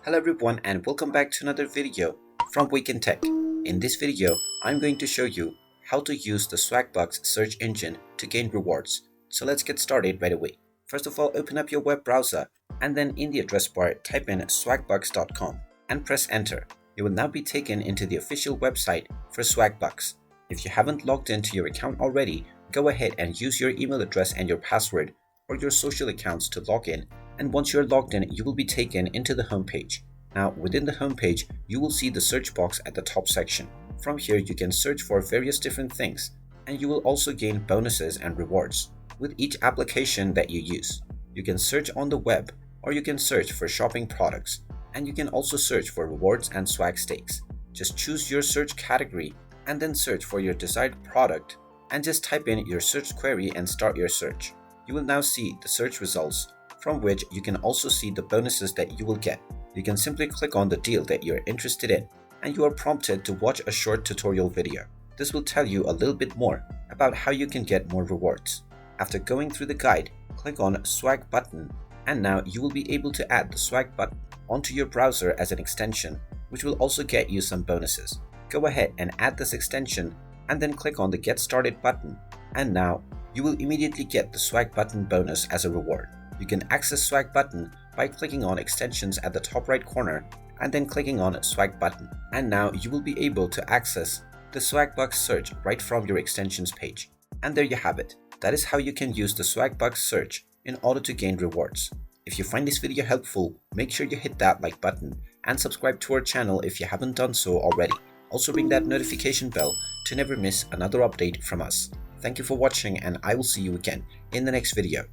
Hello everyone and welcome back to another video from Wake&Tech. In this video, I'm going to show you how to use the Swagbucks search engine to gain rewards. So let's get started right away. First of all, open up your web browser and then in the address bar type in swagbucks.com and press enter. You will now be taken into the official website for Swagbucks. If you haven't logged into your account already, go ahead and use your email address and your password or your social accounts to log in. And once you're logged in, you will be taken into the home page. Now, within the home page, you will see the search box at the top section. From here, you can search for various different things, and you will also gain bonuses and rewards with each application that you use. You can search on the web, or you can search for shopping products, and you can also search for rewards and swag stakes. Just choose your search category, and then search for your desired product, and just type in your search query and start your search. You will now see the search results, from which you can also see the bonuses that you will get. You can simply click on the deal that you're interested in, and you are prompted to watch a short tutorial video. This will tell you a little bit more about how you can get more rewards. After going through the guide, click on Swag button, and now you will be able to add the Swag button onto your browser as an extension, which will also get you some bonuses. Go ahead and add this extension, and then click on the Get Started button, and now you will immediately get the Swag button bonus as a reward. You can access Swag button by clicking on extensions at the top right corner and then clicking on Swag button. And now you will be able to access the Swagbucks search right from your extensions page. And there you have it. That is how you can use the Swagbucks search in order to gain rewards. If you find this video helpful, make sure you hit that like button and subscribe to our channel if you haven't done so already. Also ring that notification bell to never miss another update from us. Thank you for watching, and I will see you again in the next video.